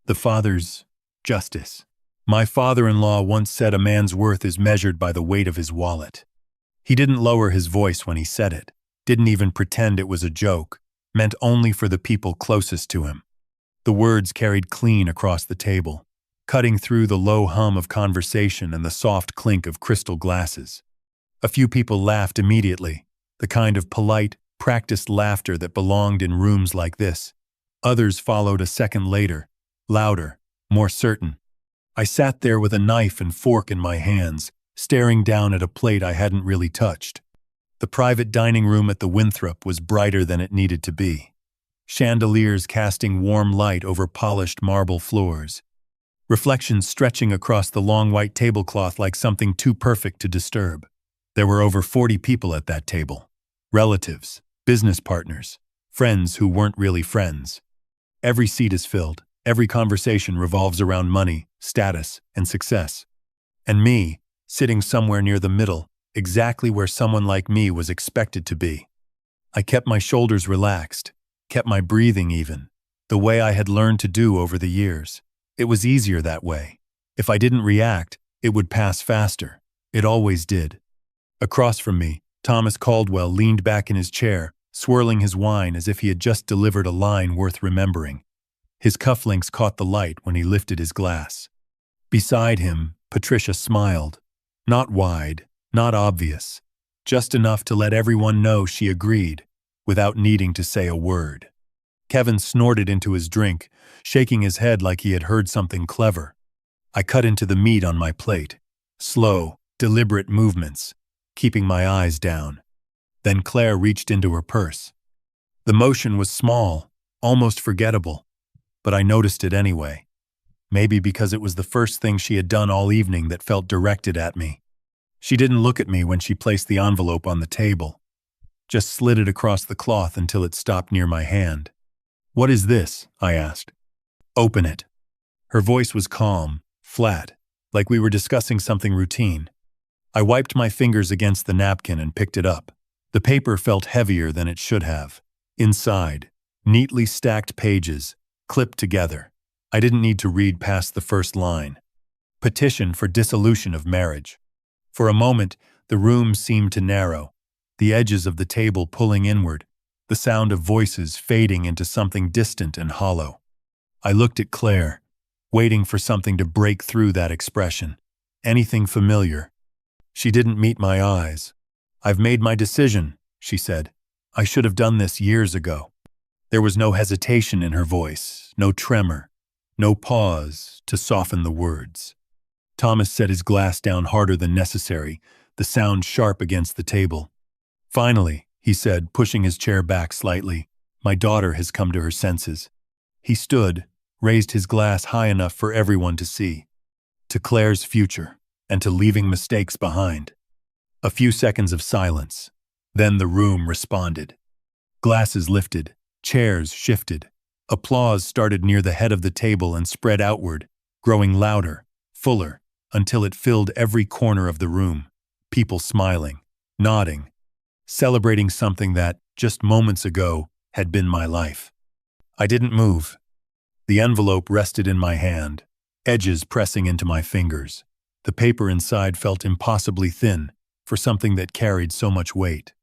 The father's justice. My father-in-law once said a man's worth is measured by the weight of his wallet. He didn't lower his voice when he said it, didn't even pretend it was a joke, meant only for the people closest to him. The words carried clean across the table, cutting through the low hum of conversation and the soft clink of crystal glasses. A few people laughed immediately, the kind of polite, practiced laughter that belonged in rooms like this. Others followed a second later, louder, more certain. I sat there with a knife and fork in my hands, staring down at a plate I hadn't really touched. The private dining room at the Winthrop was brighter than it needed to be. Chandeliers casting warm light over polished marble floors. Reflections stretching across the long white tablecloth like something too perfect to disturb. There were over 40 people at that table. Relatives, business partners, friends who weren't really friends. Every seat is filled. Every conversation revolves around money, status, and success. And me, sitting somewhere near the middle, exactly where someone like me was expected to be. I kept my shoulders relaxed, kept my breathing even, the way I had learned to do over the years. It was easier that way. If I didn't react, it would pass faster. It always did. Across from me, Thomas Caldwell leaned back in his chair, swirling his wine as if he had just delivered a line worth remembering. His cufflinks caught the light when he lifted his glass. Beside him, Patricia smiled. Not wide, not obvious, just enough to let everyone know she agreed, without needing to say a word. Kevin snorted into his drink, shaking his head like he had heard something clever. I cut into the meat on my plate. Slow, deliberate movements, keeping my eyes down. Then Claire reached into her purse. The motion was small, almost forgettable, but I noticed it anyway. Maybe because it was the first thing she had done all evening that felt directed at me. She didn't look at me when she placed the envelope on the table, just slid it across the cloth until it stopped near my hand. "What is this?" I asked. "Open it." Her voice was calm, flat, like we were discussing something routine. I wiped my fingers against the napkin and picked it up. The paper felt heavier than it should have. Inside, neatly stacked pages, clipped together. I didn't need to read past the first line. Petition for dissolution of marriage. For a moment, the room seemed to narrow, the edges of the table pulling inward, the sound of voices fading into something distant and hollow. I looked at Claire, waiting for something to break through that expression, anything familiar. She didn't meet my eyes. "I've made my decision," she said. "I should have done this years ago." There was no hesitation in her voice, no tremor, no pause to soften the words. Thomas set his glass down harder than necessary, the sound sharp against the table. "Finally," he said, pushing his chair back slightly, "my daughter has come to her senses." He stood, raised his glass high enough for everyone to see. "To Claire's future, and to leaving mistakes behind." A few seconds of silence. Then the room responded. Glasses lifted, chairs shifted. Applause started near the head of the table and spread outward, growing louder, fuller, until it filled every corner of the room. People smiling, nodding, celebrating something that, just moments ago, had been my life. I didn't move. The envelope rested in my hand, edges pressing into my fingers. The paper inside felt impossibly thin for something that carried so much weight.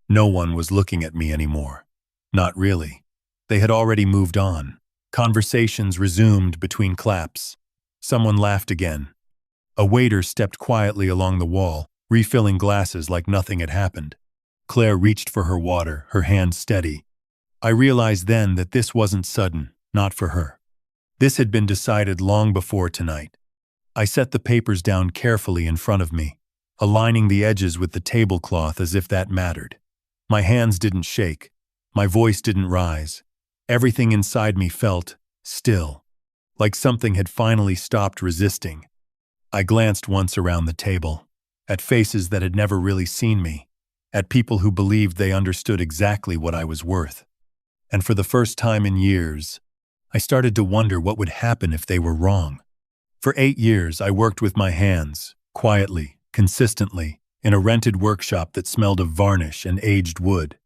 No one was looking at me anymore. Not really. They had already moved on. Conversations resumed between claps. Someone laughed again. A waiter stepped quietly along the wall, refilling glasses like nothing had happened. Claire reached for her water, her hand steady. I realized then that this wasn't sudden, not for her. This had been decided long before tonight. I set the papers down carefully in front of me, aligning the edges with the tablecloth as if that mattered. My hands didn't shake. My voice didn't rise. Everything inside me felt still, like something had finally stopped resisting. I glanced once around the table, at faces that had never really seen me, at people who believed they understood exactly what I was worth. And for the first time in years, I started to wonder what would happen if they were wrong. For 8 years, I worked with my hands, quietly, consistently, in a rented workshop that smelled of varnish and aged wood.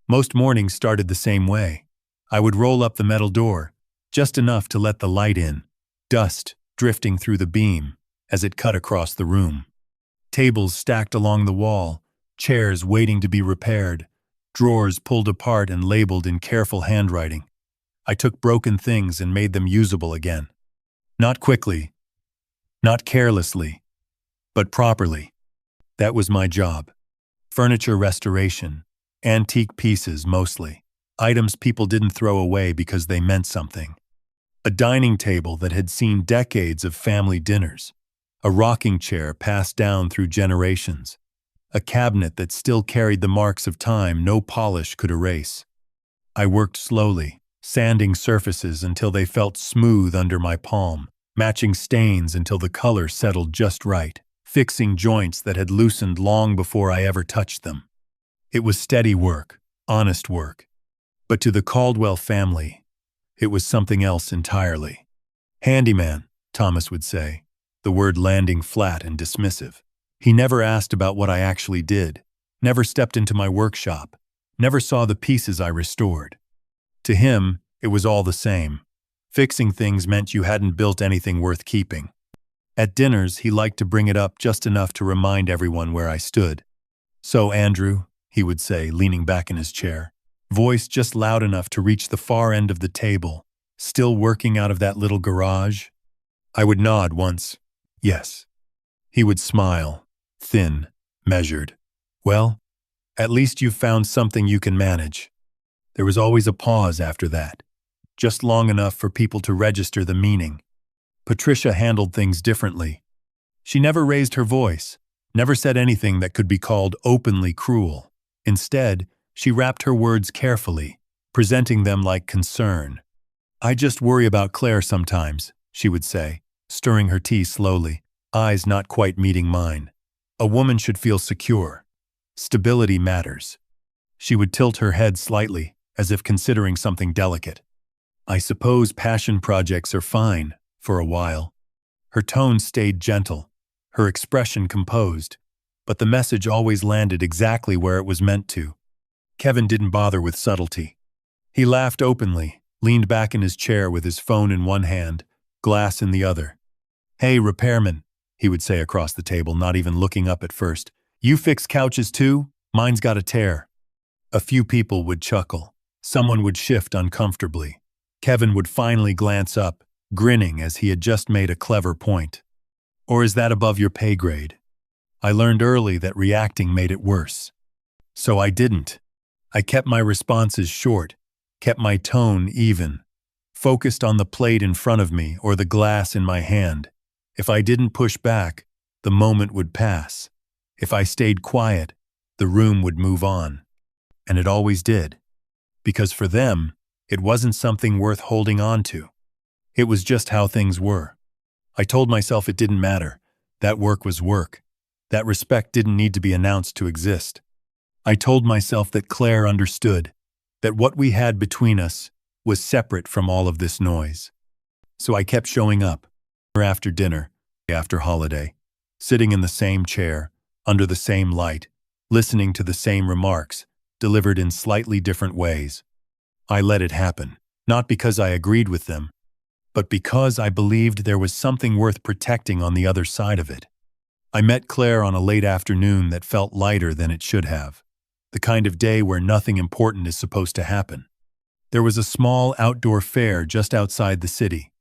Most mornings started the same way. I would roll up the metal door, just enough to let the light in, dust drifting through the beam as it cut across the room. Tables stacked along the wall, chairs waiting to be repaired, drawers pulled apart and labeled in careful handwriting. I took broken things and made them usable again. Not quickly, not carelessly, but properly. That was my job. Furniture restoration, antique pieces mostly, items people didn't throw away because they meant something. A dining table that had seen decades of family dinners, a rocking chair passed down through generations, a cabinet that still carried the marks of time no polish could erase. I worked slowly, sanding surfaces until they felt smooth under my palm, matching stains until the color settled just right, fixing joints that had loosened long before I ever touched them. It was steady work, honest work. But to the Caldwell family, it was something else entirely. Handyman, Thomas would say, the word landing flat and dismissive. He never asked about what I actually did, never stepped into my workshop, never saw the pieces I restored. To him, it was all the same. Fixing things meant you hadn't built anything worth keeping. At dinners, he liked to bring it up just enough to remind everyone where I stood. "So, Andrew," he would say, leaning back in his chair, voice just loud enough to reach the far end of the table, "still working out of that little garage?" I would nod once. Yes. He would smile, thin, measured. "Well, at least you've found something you can manage." There was always a pause after that, just long enough for people to register the meaning. Patricia handled things differently. She never raised her voice, never said anything that could be called openly cruel. Instead, she wrapped her words carefully, presenting them like concern. "I just worry about Claire sometimes," she would say, stirring her tea slowly, eyes not quite meeting mine. "A woman should feel secure. Stability matters." She would tilt her head slightly, as if considering something delicate. "I suppose passion projects are fine, for a while." Her tone stayed gentle, her expression composed, but the message always landed exactly where it was meant to. Kevin didn't bother with subtlety. He laughed openly, leaned back in his chair with his phone in one hand, glass in the other. "Hey, repairman," he would say across the table, not even looking up at first. "You fix couches too? Mine's got a tear." A few people would chuckle. Someone would shift uncomfortably. Kevin would finally glance up, grinning as he had just made a clever point. "Or is that above your pay grade?" I learned early that reacting made it worse. So I didn't. I kept my responses short, kept my tone even, focused on the plate in front of me or the glass in my hand. If I didn't push back, the moment would pass. If I stayed quiet, the room would move on. And it always did. Because for them, it wasn't something worth holding on to. It was just how things were. I told myself it didn't matter. That work was work. That respect didn't need to be announced to exist. I told myself that Claire understood, that what we had between us was separate from all of this noise. So I kept showing up, after dinner, after holiday, sitting in the same chair, under the same light, listening to the same remarks, delivered in slightly different ways. I let it happen, not because I agreed with them, but because I believed there was something worth protecting on the other side of it. I met Claire on a late afternoon that felt lighter than it should have, the kind of day where nothing important is supposed to happen. There was a small outdoor fair just outside the city.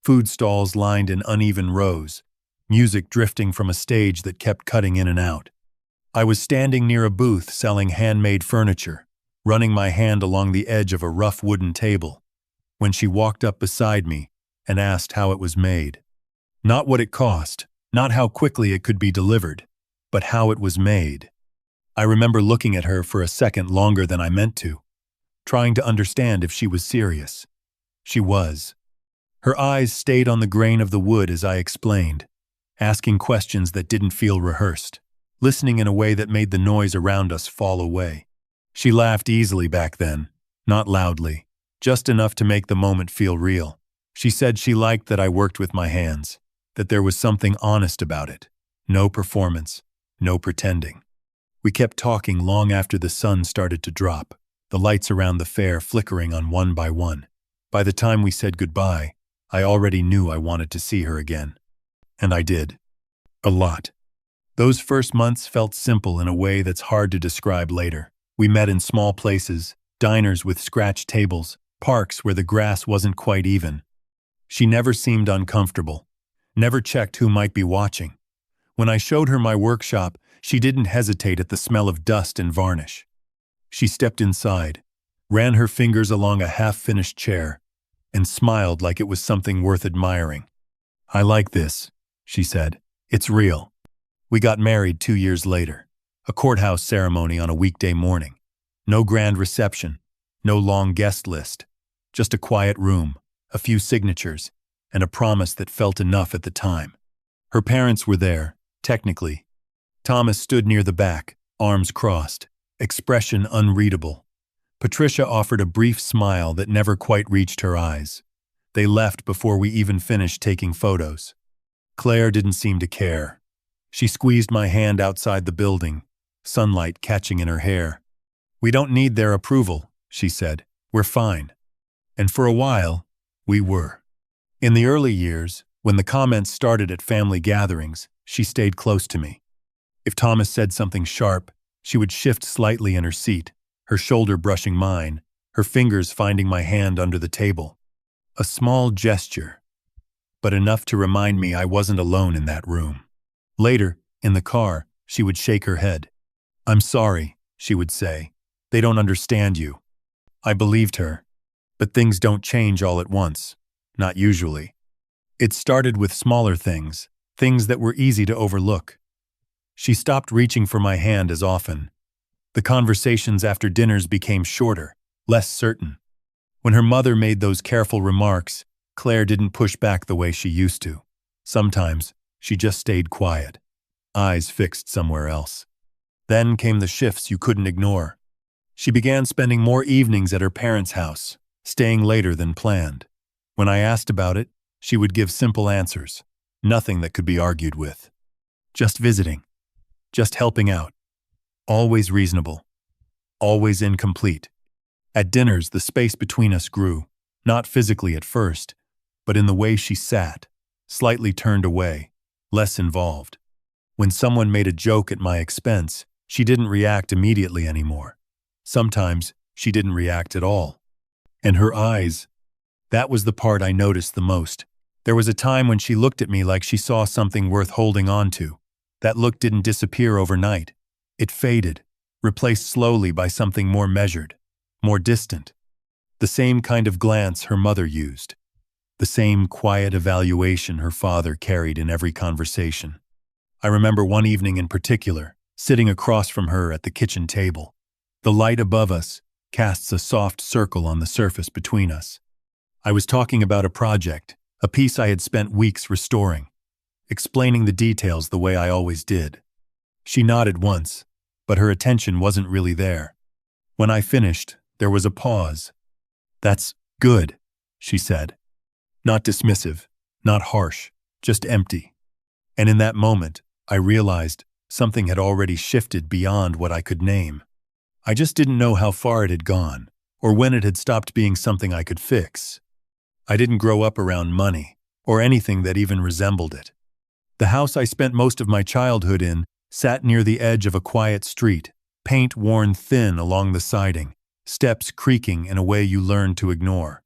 Food stalls lined in uneven rows, music drifting from a stage that kept cutting in and out. I was standing near a booth selling handmade furniture, running my hand along the edge of a rough wooden table, when she walked up beside me and asked how it was made. Not what it cost, not how quickly it could be delivered, but how it was made. I remember looking at her for a second longer than I meant to, trying to understand if she was serious. She was. Her eyes stayed on the grain of the wood as I explained, asking questions that didn't feel rehearsed, listening in a way that made the noise around us fall away. She laughed easily back then, not loudly, just enough to make the moment feel real. She said she liked that I worked with my hands, that there was something honest about it. No performance, no pretending. We kept talking long after the sun started to drop, the lights around the fair flickering on one by one. By the time we said goodbye, I already knew I wanted to see her again. And I did. A lot. Those first months felt simple in a way that's hard to describe later. We met in small places, diners with scratched tables, parks where the grass wasn't quite even. She never seemed uncomfortable, never checked who might be watching. When I showed her my workshop, she didn't hesitate at the smell of dust and varnish. She stepped inside, ran her fingers along a half-finished chair, and smiled like it was something worth admiring. "I like this," she said. "It's real." We got married 2 years later. A courthouse ceremony on a weekday morning. No grand reception, no long guest list. Just a quiet room, a few signatures, and a promise that felt enough at the time. Her parents were there, technically. Thomas stood near the back, arms crossed, expression unreadable. Patricia offered a brief smile that never quite reached her eyes. They left before we even finished taking photos. Claire didn't seem to care. She squeezed my hand outside the building, sunlight catching in her hair. "We don't need their approval," she said. "We're fine." And for a while, we were. In the early years, when the comments started at family gatherings, she stayed close to me. If Thomas said something sharp, she would shift slightly in her seat, her shoulder brushing mine, her fingers finding my hand under the table. A small gesture, but enough to remind me I wasn't alone in that room. Later, in the car, she would shake her head. "I'm sorry," she would say. "They don't understand you." I believed her. But things don't change all at once. Not usually. It started with smaller things, things that were easy to overlook. She stopped reaching for my hand as often. The conversations after dinners became shorter, less certain. When her mother made those careful remarks, Claire didn't push back the way she used to. Sometimes, she just stayed quiet, eyes fixed somewhere else. Then came the shifts you couldn't ignore. She began spending more evenings at her parents' house, staying later than planned. When I asked about it, she would give simple answers, nothing that could be argued with. Just visiting, just helping out. Always reasonable, always incomplete. At dinners, the space between us grew, not physically at first, but in the way she sat, slightly turned away, less involved. When someone made a joke at my expense, she didn't react immediately anymore. Sometimes, she didn't react at all. And her eyes, that was the part I noticed the most. There was a time when she looked at me like she saw something worth holding on to. That look didn't disappear overnight. It faded, replaced slowly by something more measured, more distant. The same kind of glance her mother used. The same quiet evaluation her father carried in every conversation. I remember one evening in particular, sitting across from her at the kitchen table. The light above us casts a soft circle on the surface between us. I was talking about a project, a piece I had spent weeks restoring, explaining the details the way I always did. She nodded once, but her attention wasn't really there. When I finished, there was a pause. "That's good," she said. Not dismissive, not harsh, just empty. And in that moment, I realized something had already shifted beyond what I could name. I just didn't know how far it had gone, or when it had stopped being something I could fix. I didn't grow up around money, or anything that even resembled it. The house I spent most of my childhood in sat near the edge of a quiet street, paint worn thin along the siding, steps creaking in a way you learn to ignore.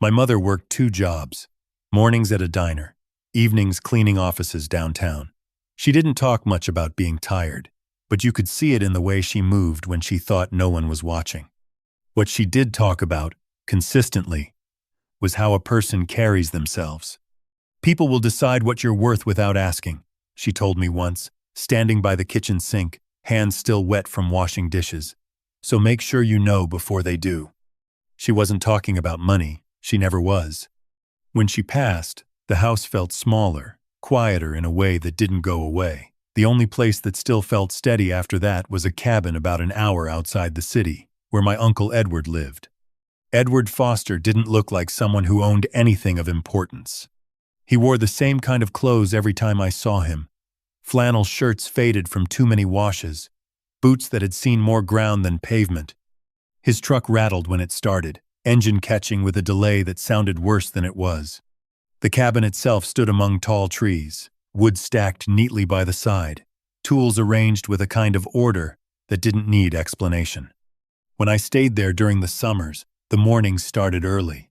My mother worked 2 jobs, mornings at a diner, evenings cleaning offices downtown. She didn't talk much about being tired, but you could see it in the way she moved when she thought no one was watching. What she did talk about, consistently, was how a person carries themselves. "People will decide what you're worth without asking," she told me once, standing by the kitchen sink, hands still wet from washing dishes. "So make sure you know before they do." She wasn't talking about money. She never was. When she passed, the house felt smaller, quieter in a way that didn't go away. The only place that still felt steady after that was a cabin about an hour outside the city, where my Uncle Edward lived. Edward Foster didn't look like someone who owned anything of importance. He wore the same kind of clothes every time I saw him. Flannel shirts faded from too many washes, boots that had seen more ground than pavement. His truck rattled when it started, engine catching with a delay that sounded worse than it was. The cabin itself stood among tall trees, wood stacked neatly by the side, tools arranged with a kind of order that didn't need explanation. When I stayed there during the summers, the mornings started early.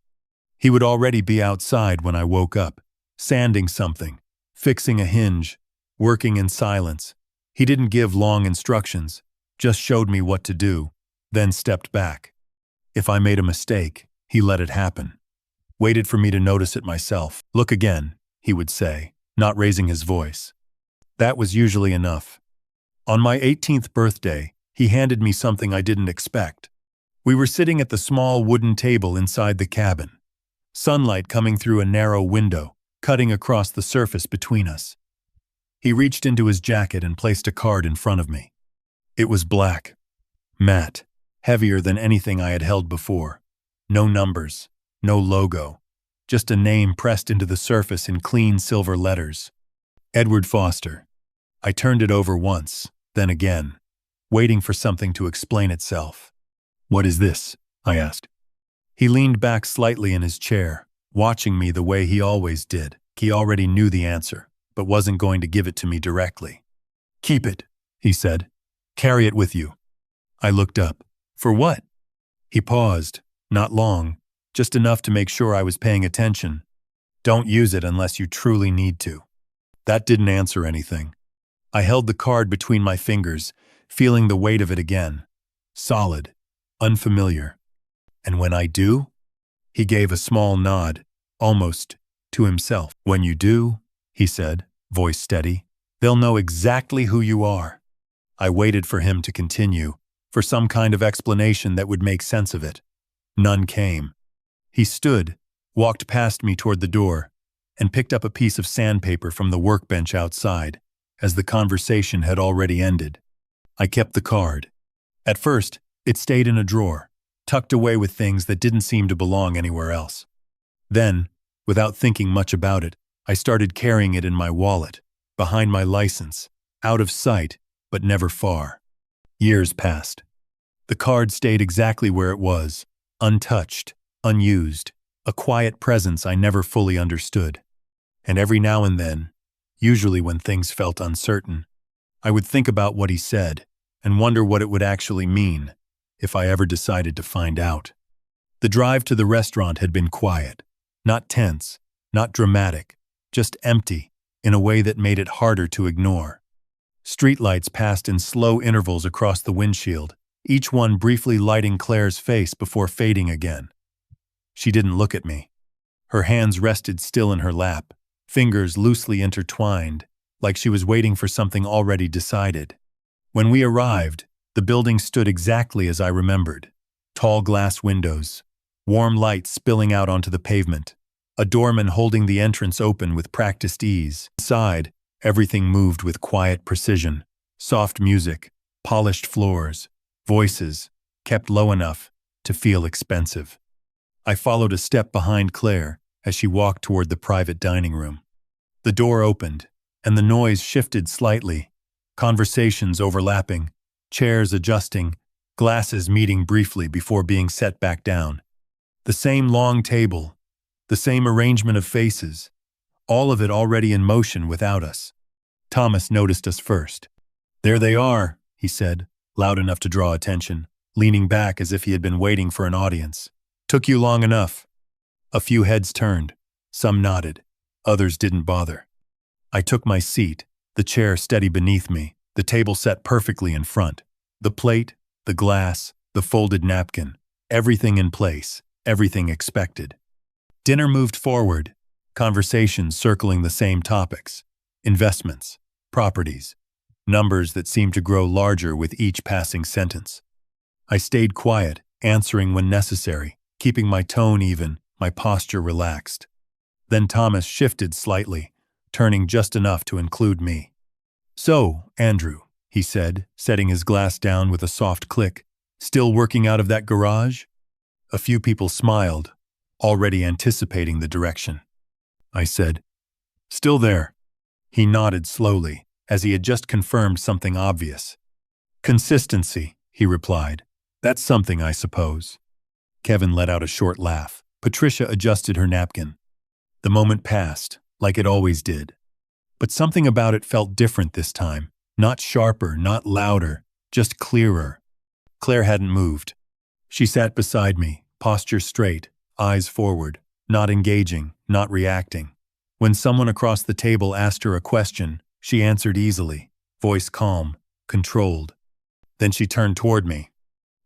He would already be outside when I woke up, sanding something, fixing a hinge, working in silence. He didn't give long instructions, just showed me what to do, then stepped back. If I made a mistake, he let it happen. Waited for me to notice it myself. "Look again," he would say, not raising his voice. That was usually enough. On my 18th birthday, he handed me something I didn't expect. We were sitting at the small wooden table inside the cabin, sunlight coming through a narrow window, cutting across the surface between us. He reached into his jacket and placed a card in front of me. It was black, matte, heavier than anything I had held before. No numbers, no logo, just a name pressed into the surface in clean silver letters. Edward Foster. I turned it over once, then again, waiting for something to explain itself. "What is this?" I asked. He leaned back slightly in his chair, watching me the way he always did. He already knew the answer, but wasn't going to give it to me directly. "Keep it," he said. "Carry it with you." I looked up. "For what?" He paused, not long, just enough to make sure I was paying attention. "Don't use it unless you truly need to." That didn't answer anything. I held the card between my fingers, feeling the weight of it again. Solid, unfamiliar. "And when I do?" He gave a small nod, almost to himself. "When you do," he said, voice steady, "they'll know exactly who you are." I waited for him to continue, for some kind of explanation that would make sense of it. None came. He stood, walked past me toward the door, and picked up a piece of sandpaper from the workbench outside, as the conversation had already ended. I kept the card. At first, it stayed in a drawer, tucked away with things that didn't seem to belong anywhere else. Then, without thinking much about it, I started carrying it in my wallet, behind my license, out of sight, but never far. Years passed. The card stayed exactly where it was, untouched, unused, a quiet presence I never fully understood. And every now and then, usually when things felt uncertain, I would think about what he said and wonder what it would actually mean if I ever decided to find out. The drive to the restaurant had been quiet, not tense, not dramatic, just empty in a way that made it harder to ignore. Streetlights passed in slow intervals across the windshield, each one briefly lighting Claire's face before fading again. She didn't look at me. Her hands rested still in her lap, fingers loosely intertwined, like she was waiting for something already decided. When we arrived, the building stood exactly as I remembered. Tall glass windows, warm light spilling out onto the pavement, a doorman holding the entrance open with practiced ease. Inside, everything moved with quiet precision. Soft music, polished floors, voices, kept low enough to feel expensive. I followed a step behind Claire as she walked toward the private dining room. The door opened, and the noise shifted slightly, conversations overlapping, chairs adjusting, glasses meeting briefly before being set back down. The same long table, the same arrangement of faces, all of it already in motion without us. Thomas noticed us first. "There they are," he said, loud enough to draw attention, leaning back as if he had been waiting for an audience. "Took you long enough." A few heads turned. Some nodded. Others didn't bother. I took my seat, the chair steady beneath me, the table set perfectly in front. The plate, the glass, the folded napkin, everything in place, everything expected. Dinner moved forward, conversations circling the same topics: investments, properties, numbers that seemed to grow larger with each passing sentence. I stayed quiet, answering when necessary, keeping my tone even, my posture relaxed. Then Thomas shifted slightly, turning just enough to include me. "So, Andrew," he said, setting his glass down with a soft click, "still working out of that garage?" A few people smiled, already anticipating the direction. I said, "Still there." He nodded slowly, as he had just confirmed something obvious. "Consistency," he replied. "That's something, I suppose." Kevin let out a short laugh. Patricia adjusted her napkin. The moment passed, like it always did. But something about it felt different this time. Not sharper, not louder, just clearer. Claire hadn't moved. She sat beside me, posture straight, eyes forward, not engaging, not reacting. When someone across the table asked her a question, she answered easily, voice calm, controlled. Then she turned toward me.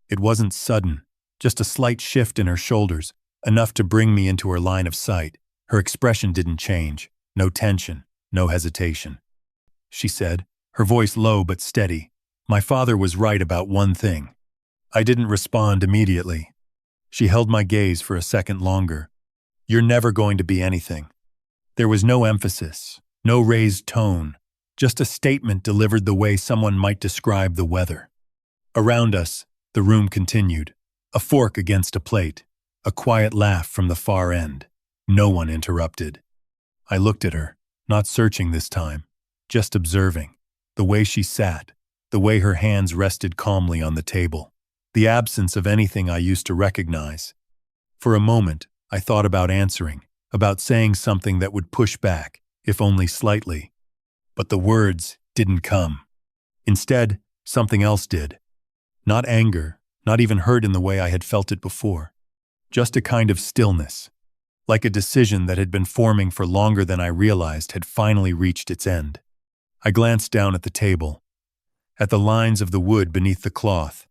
It wasn't sudden, just a slight shift in her shoulders, enough to bring me into her line of sight. Her expression didn't change, no tension, no hesitation. She said, her voice low but steady, "My father was right about one thing." I didn't respond immediately. She held my gaze for a second longer. "You're never going to be anything." There was no emphasis, no raised tone, just a statement delivered the way someone might describe the weather. Around us, the room continued, a fork against a plate, a quiet laugh from the far end. No one interrupted. I looked at her, not searching this time, just observing. The way she sat, the way her hands rested calmly on the table, the absence of anything I used to recognize. For a moment, I thought about answering, about saying something that would push back, if only slightly. But the words didn't come. Instead, something else did. Not anger, not even hurt in the way I had felt it before. Just a kind of stillness, like a decision that had been forming for longer than I realized had finally reached its end. I glanced down at the table, at the lines of the wood beneath the cloth,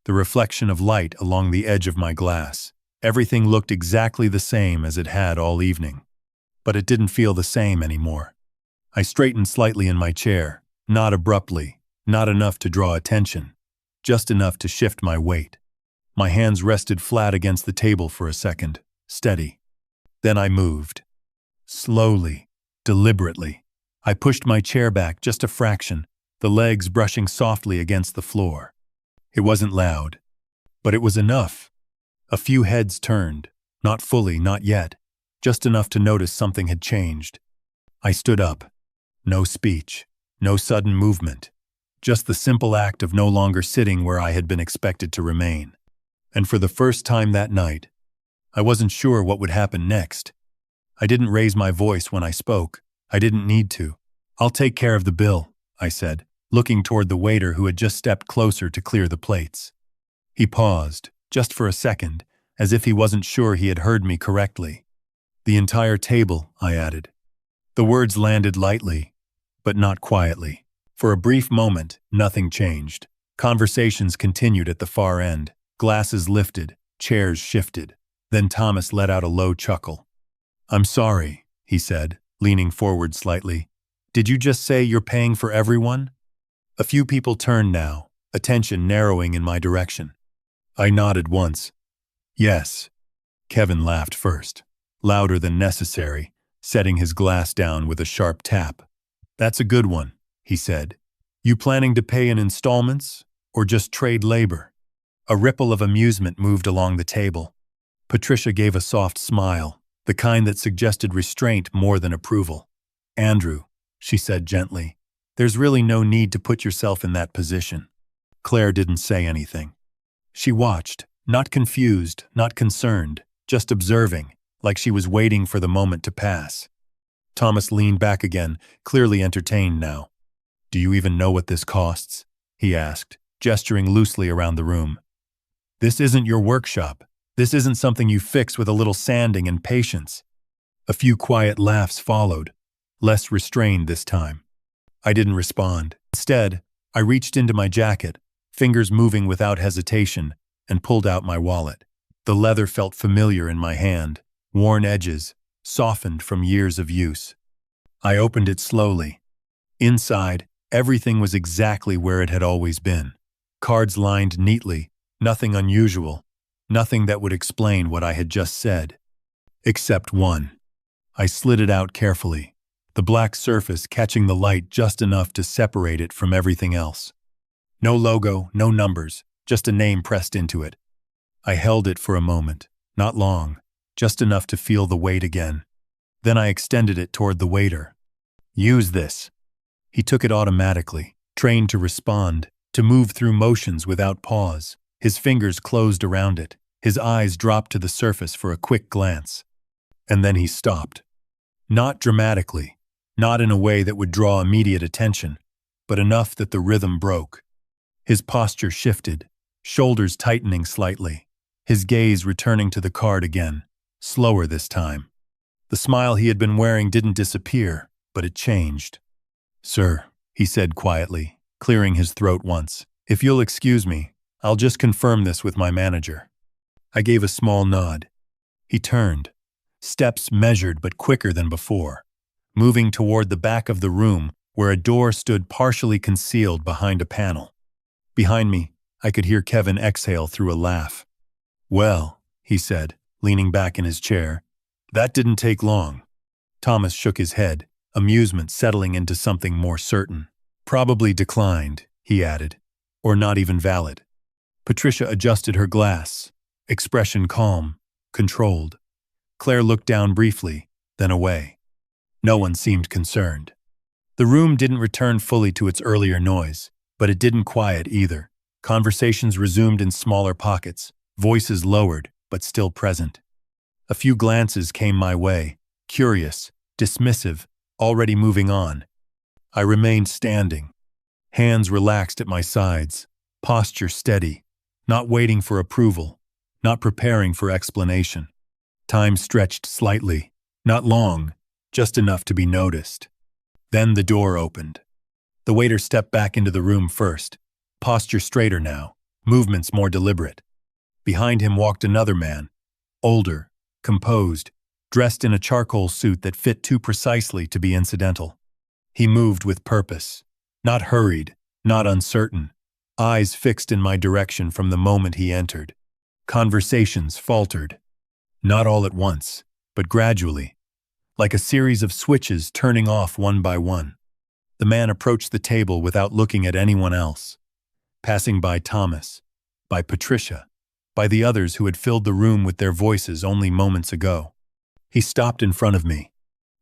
the reflection of light along the edge of my glass. Everything looked exactly the same as it had all evening. But it didn't feel the same anymore. I straightened slightly in my chair, not abruptly, not enough to draw attention, just enough to shift my weight. My hands rested flat against the table for a second, steady. Then I moved. Slowly, deliberately. I pushed my chair back just a fraction, the legs brushing softly against the floor. It wasn't loud, but it was enough. A few heads turned, not fully, not yet, just enough to notice something had changed. I stood up. No speech, no sudden movement, just the simple act of no longer sitting where I had been expected to remain. And for the first time that night, I wasn't sure what would happen next. I didn't raise my voice when I spoke. I didn't need to. "I'll take care of the bill," I said, looking toward the waiter who had just stepped closer to clear the plates. He paused, just for a second, as if he wasn't sure he had heard me correctly. "The entire table," I added. The words landed lightly, but not quietly. For a brief moment, nothing changed. Conversations continued at the far end. Glasses lifted, chairs shifted. Then Thomas let out a low chuckle. "I'm sorry," he said, leaning forward slightly. "Did you just say you're paying for everyone?" A few people turned now, attention narrowing in my direction. I nodded once. "Yes." Kevin laughed first, louder than necessary, setting his glass down with a sharp tap. "That's a good one," he said. "You planning to pay in installments, or just trade labor?" A ripple of amusement moved along the table. Patricia gave a soft smile, the kind that suggested restraint more than approval. "Andrew," she said gently, "there's really no need to put yourself in that position." Claire didn't say anything. She watched, not confused, not concerned, just observing, like she was waiting for the moment to pass. Thomas leaned back again, clearly entertained now. "Do you even know what this costs?" he asked, gesturing loosely around the room. "This isn't your workshop. This isn't something you fix with a little sanding and patience." A few quiet laughs followed, less restrained this time. I didn't respond. Instead, I reached into my jacket, fingers moving without hesitation, and pulled out my wallet. The leather felt familiar in my hand, worn edges, softened from years of use. I opened it slowly. Inside, everything was exactly where it had always been. Cards lined neatly, nothing unusual, nothing that would explain what I had just said. Except one. I slid it out carefully, the black surface catching the light just enough to separate it from everything else. No logo, no numbers, just a name pressed into it. I held it for a moment, not long, just enough to feel the weight again. Then I extended it toward the waiter. "Use this." He took it automatically, trained to respond, to move through motions without pause. His fingers closed around it, His eyes dropped to the surface for a quick glance. And then he stopped. Not dramatically, not in a way that would draw immediate attention, but enough that the rhythm broke. His posture shifted, shoulders tightening slightly, his gaze returning to the card again, slower this time. The smile he had been wearing didn't disappear, but it changed. "Sir," he said quietly, clearing his throat once, "if you'll excuse me, I'll just confirm this with my manager." I gave a small nod. He turned, steps measured but quicker than before, moving toward the back of the room where a door stood partially concealed behind a panel. Behind me, I could hear Kevin exhale through a laugh. "Well," he said, leaning back in his chair, "that didn't take long." Thomas shook his head, amusement settling into something more certain. "Probably declined," he added, "or not even valid." Patricia adjusted her glass, expression calm, controlled. Claire looked down briefly, then away. No one seemed concerned. The room didn't return fully to its earlier noise, but it didn't quiet either. Conversations resumed in smaller pockets, voices lowered, but still present. A few glances came my way, curious, dismissive, already moving on. I remained standing, hands relaxed at my sides, posture steady, not waiting for approval, not preparing for explanation. Time stretched slightly, not long, just enough to be noticed. Then the door opened. The waiter stepped back into the room first, posture straighter now, movements more deliberate. Behind him walked another man, older, composed, dressed in a charcoal suit that fit too precisely to be incidental. He moved with purpose, not hurried, not uncertain, eyes fixed in my direction from the moment he entered. Conversations faltered, not all at once, but gradually, like a series of switches turning off one by one. The man approached the table without looking at anyone else, passing by Thomas, by Patricia, by the others who had filled the room with their voices only moments ago. He stopped in front of me.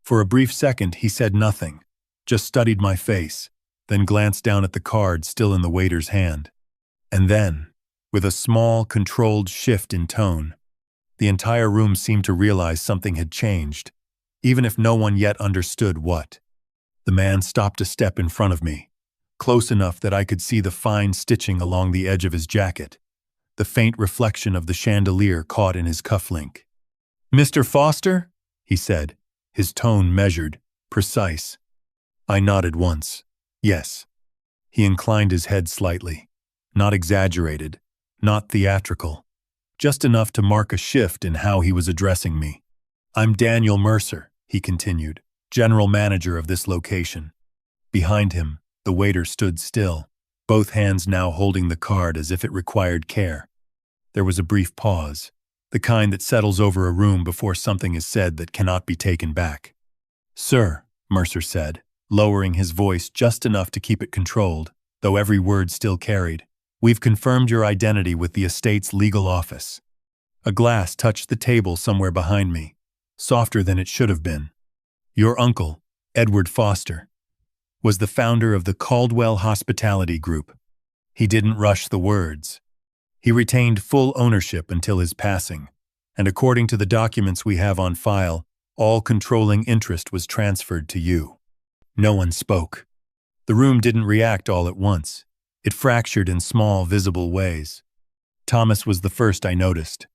For a brief second, he said nothing, just studied my face, then glanced down at the card still in the waiter's hand. And then, with a small, controlled shift in tone, the entire room seemed to realize something had changed, even if no one yet understood what. The man stopped a step in front of me, close enough that I could see the fine stitching along the edge of his jacket, the faint reflection of the chandelier caught in his cufflink. "Mr. Foster?" he said, his tone measured, precise. I nodded once. Yes. He inclined his head slightly, not exaggerated, not theatrical, just enough to mark a shift in how he was addressing me. "I'm Daniel Mercer," he continued, "general manager of this location." Behind him, the waiter stood still, both hands now holding the card as if it required care. There was a brief pause, the kind that settles over a room before something is said that cannot be taken back. "Sir," Mercer said, lowering his voice just enough to keep it controlled, though every word still carried, "we've confirmed your identity with the estate's legal office." A glass touched the table somewhere behind me, softer than it should have been. "Your uncle, Edward Foster, was the founder of the Caldwell Hospitality Group." He didn't rush the words. He retained full ownership until his passing, and according to the documents we have on file, all controlling interest was transferred to you. No one spoke. The room didn't react all at once. It fractured in small, visible ways. Thomas was the first I noticed.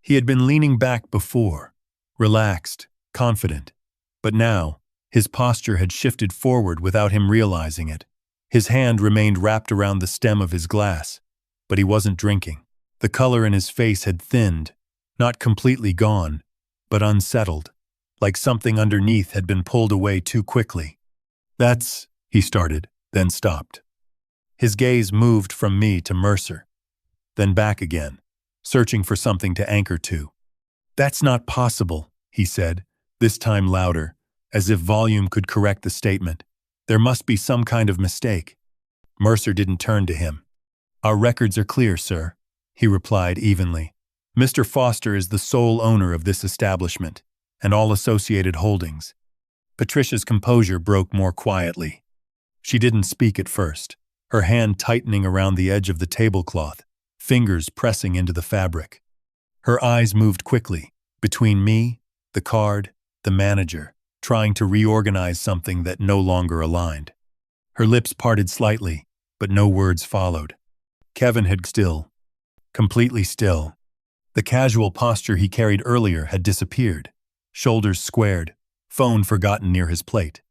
He had been leaning back before, relaxed, confident, but now, his posture had shifted forward without him realizing it. His hand remained wrapped around the stem of his glass, but he wasn't drinking. The color in his face had thinned, not completely gone, but unsettled, like something underneath had been pulled away too quickly. "That's," he started, then stopped. His gaze moved from me to Mercer, then back again, searching for something to anchor to. "That's not possible," he said, this time louder, as if volume could correct the statement. "There must be some kind of mistake." Mercer didn't turn to him. "Our records are clear, sir," he replied evenly. "Mr. Foster is the sole owner of this establishment, and all associated holdings." Patricia's composure broke more quietly. She didn't speak at first, her hand tightening around the edge of the tablecloth, fingers pressing into the fabric. Her eyes moved quickly, between me, the card, the manager, trying to reorganize something that no longer aligned. Her lips parted slightly, but no words followed. Kevin had still, completely still. The casual posture he carried earlier had disappeared, shoulders squared, phone forgotten near his plate.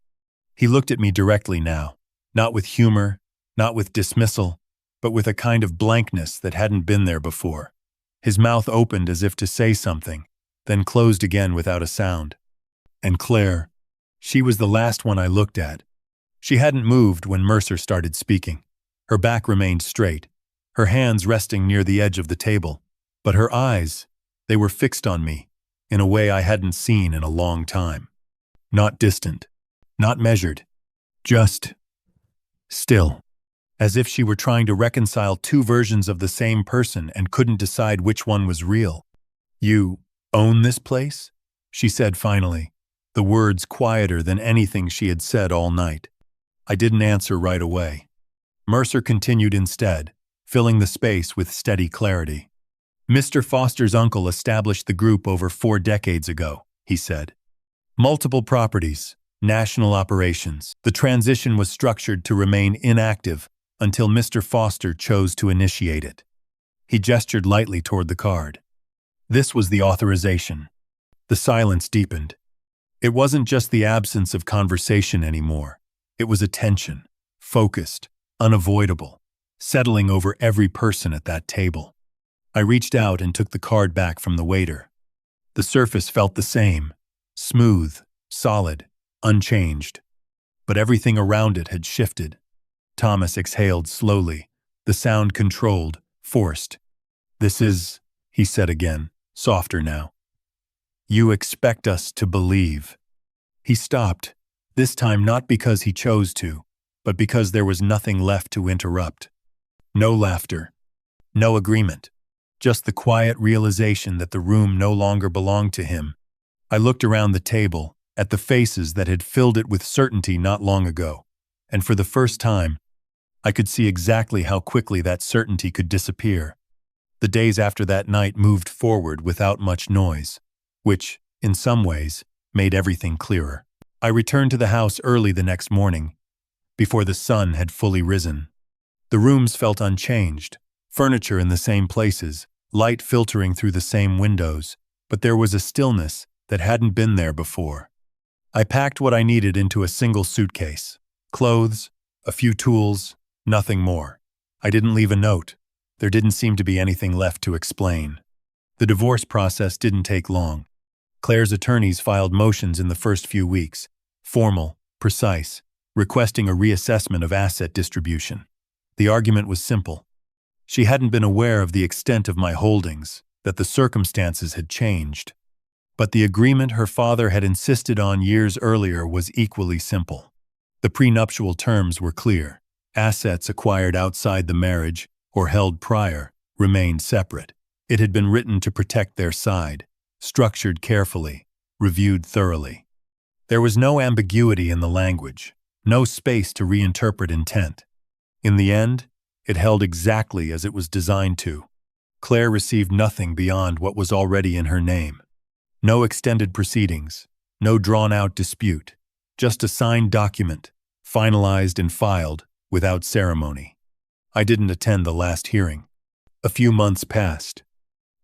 He looked at me directly now, not with humor, not with dismissal, but with a kind of blankness that hadn't been there before. His mouth opened as if to say something, then closed again without a sound. And Claire, she was the last one I looked at. She hadn't moved when Mercer started speaking. Her back remained straight, her hands resting near the edge of the table. But her eyes, they were fixed on me, in a way I hadn't seen in a long time. Not distant, not measured, just still. As if she were trying to reconcile two versions of the same person and couldn't decide which one was real. "You own this place?" she said finally, the words quieter than anything she had said all night. I didn't answer right away. Mercer continued instead, filling the space with steady clarity. "Mr. Foster's uncle established the group over 4 decades ago," he said. "Multiple properties, national operations. The transition was structured to remain inactive until Mr. Foster chose to initiate it." He gestured lightly toward the card. This was the authorization. The silence deepened. It wasn't just the absence of conversation anymore. It was a tension, focused, unavoidable, settling over every person at that table. I reached out and took the card back from the waiter. The surface felt the same, smooth, solid, unchanged. But everything around it had shifted. Thomas exhaled slowly, the sound controlled, forced. "This is," he said again, softer now. "You expect us to believe." He stopped, this time not because he chose to, but because there was nothing left to interrupt. No laughter, no agreement, just the quiet realization that the room no longer belonged to him. I looked around the table, at the faces that had filled it with certainty not long ago, and for the first time, I could see exactly how quickly that certainty could disappear. The days after that night moved forward without much noise, which, in some ways, made everything clearer. I returned to the house early the next morning, before the sun had fully risen. The rooms felt unchanged, furniture in the same places, light filtering through the same windows, but there was a stillness that hadn't been there before. I packed what I needed into a single suitcase. Clothes, a few tools, nothing more. I didn't leave a note. There didn't seem to be anything left to explain. The divorce process didn't take long. Claire's attorneys filed motions in the first few weeks, formal, precise, requesting a reassessment of asset distribution. The argument was simple. She hadn't been aware of the extent of my holdings, that the circumstances had changed. But the agreement her father had insisted on years earlier was equally simple. The prenuptial terms were clear. Assets acquired outside the marriage, or held prior, remained separate. It had been written to protect their side, structured carefully, reviewed thoroughly. There was no ambiguity in the language, no space to reinterpret intent. In the end, it held exactly as it was designed to. Claire received nothing beyond what was already in her name. No extended proceedings, no drawn-out dispute, just a signed document, finalized and filed without ceremony. I didn't attend the last hearing. A few months passed.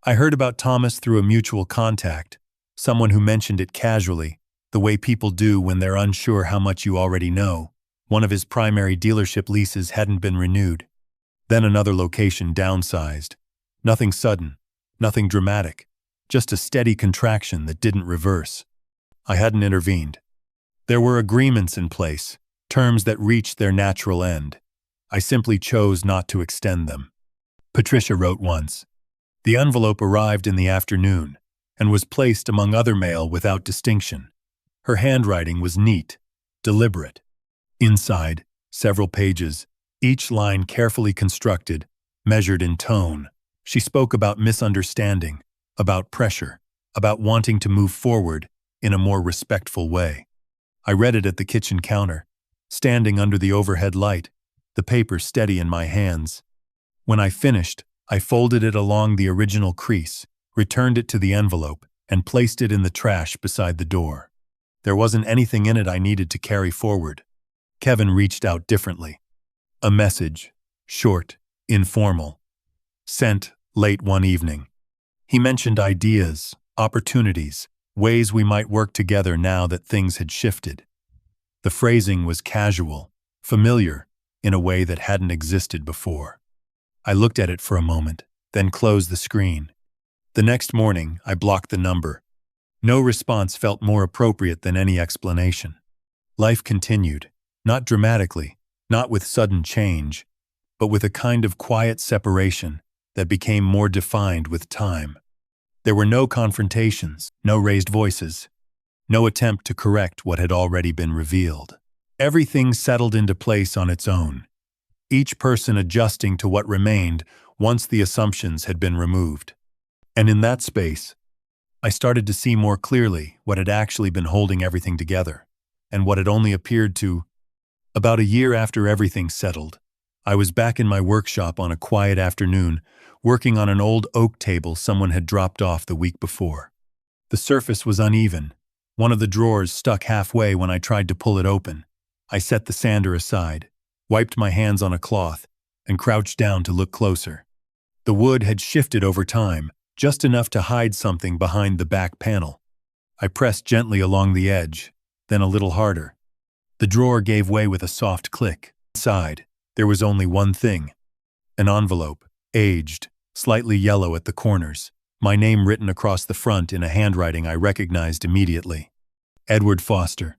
I heard about Thomas through a mutual contact, someone who mentioned it casually, the way people do when they're unsure how much you already know. One of his primary dealership leases hadn't been renewed. Then another location downsized. Nothing sudden, nothing dramatic, just a steady contraction that didn't reverse. I hadn't intervened. There were agreements in place, terms that reached their natural end. I simply chose not to extend them. Patricia wrote once. The envelope arrived in the afternoon and was placed among other mail without distinction. Her handwriting was neat, deliberate. Inside, several pages, each line carefully constructed, measured in tone. She spoke about misunderstanding, about pressure, about wanting to move forward in a more respectful way. I read it at the kitchen counter, standing under the overhead light, the paper steady in my hands. When I finished, I folded it along the original crease, returned it to the envelope, and placed it in the trash beside the door. There wasn't anything in it I needed to carry forward. Kevin reached out differently. A message, short, informal, sent late one evening. He mentioned ideas, opportunities, ways we might work together now that things had shifted. The phrasing was casual, familiar, in a way that hadn't existed before. I looked at it for a moment, then closed the screen. The next morning, I blocked the number. No response felt more appropriate than any explanation. Life continued, not dramatically, not with sudden change, but with a kind of quiet separation that became more defined with time. There were no confrontations, no raised voices, no attempt to correct what had already been revealed. Everything settled into place on its own, each person adjusting to what remained once the assumptions had been removed. And in that space, I started to see more clearly what had actually been holding everything together, and what had only appeared to. About a year after everything settled, I was back in my workshop on a quiet afternoon, working on an old oak table someone had dropped off the week before. The surface was uneven. One of the drawers stuck halfway when I tried to pull it open. I set the sander aside, wiped my hands on a cloth, and crouched down to look closer. The wood had shifted over time, just enough to hide something behind the back panel. I pressed gently along the edge, then a little harder. The drawer gave way with a soft click. Inside, there was only one thing: an envelope, aged, slightly yellow at the corners, my name written across the front in a handwriting I recognized immediately. Edward Foster.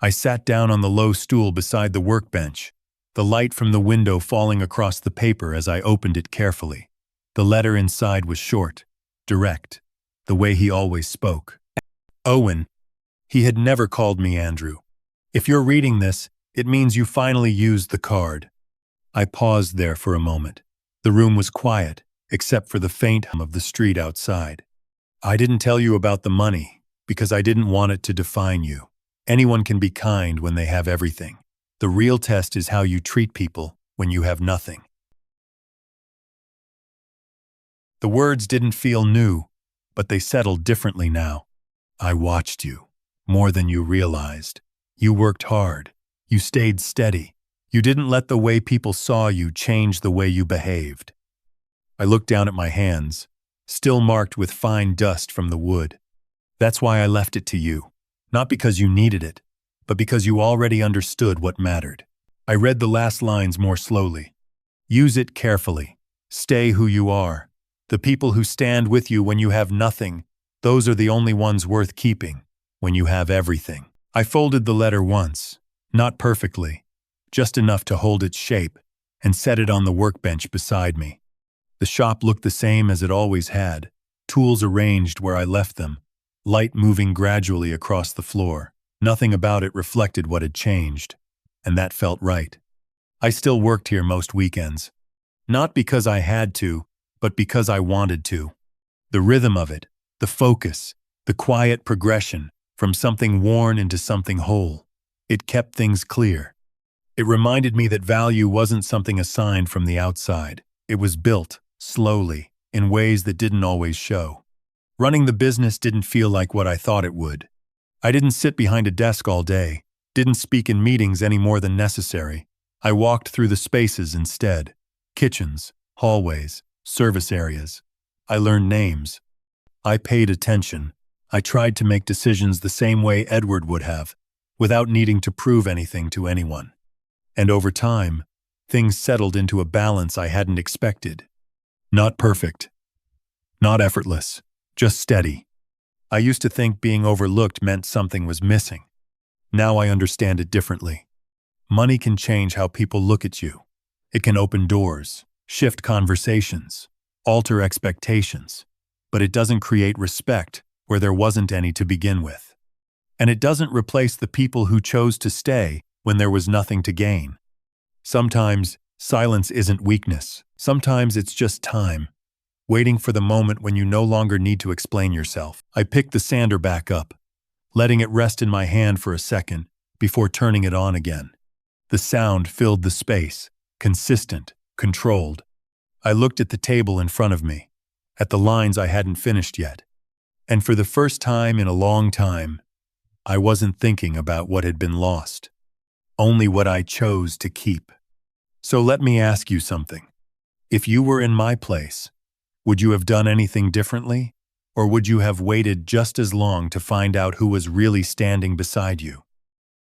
I sat down on the low stool beside the workbench, the light from the window falling across the paper as I opened it carefully. The letter inside was short, direct, the way he always spoke. Owen. He had never called me Andrew. If you're reading this, it means you finally used the card. I paused there for a moment. The room was quiet, except for the faint hum of the street outside. I didn't tell you about the money, because I didn't want it to define you. Anyone can be kind when they have everything. The real test is how you treat people when you have nothing. The words didn't feel new, but they settled differently now. I watched you, more than you realized. You worked hard. You stayed steady. You didn't let the way people saw you change the way you behaved. I looked down at my hands, still marked with fine dust from the wood. That's why I left it to you. Not because you needed it, but because you already understood what mattered. I read the last lines more slowly. Use it carefully. Stay who you are. The people who stand with you when you have nothing, those are the only ones worth keeping, when you have everything. I folded the letter once, not perfectly, just enough to hold its shape, and set it on the workbench beside me. The shop looked the same as it always had, tools arranged where I left them, light moving gradually across the floor. Nothing about it reflected what had changed, and that felt right. I still worked here most weekends. Not because I had to, but because I wanted to. The rhythm of it, the focus, the quiet progression, from something worn into something whole. It kept things clear. It reminded me that value wasn't something assigned from the outside. It was built, slowly, in ways that didn't always show. Running the business didn't feel like what I thought it would. I didn't sit behind a desk all day, didn't speak in meetings any more than necessary. I walked through the spaces instead. Kitchens, hallways, service areas. I learned names. I paid attention. I tried to make decisions the same way Edward would have, without needing to prove anything to anyone. And over time, things settled into a balance I hadn't expected. Not perfect. Not effortless. Just steady. I used to think being overlooked meant something was missing. Now I understand it differently. Money can change how people look at you. It can open doors, shift conversations, alter expectations, but it doesn't create respect where there wasn't any to begin with. And it doesn't replace the people who chose to stay when there was nothing to gain. Sometimes silence isn't weakness. Sometimes it's just time, waiting for the moment when you no longer need to explain yourself. I picked the sander back up, letting it rest in my hand for a second before turning it on again. The sound filled the space, consistent, controlled. I looked at the table in front of me. at the lines I hadn't finished yet. And for the first time in a long time, I wasn't thinking about what had been lost, only what I chose to keep. So let me ask you something. If you were in my place, would you have done anything differently? Or would you have waited just as long to find out who was really standing beside you?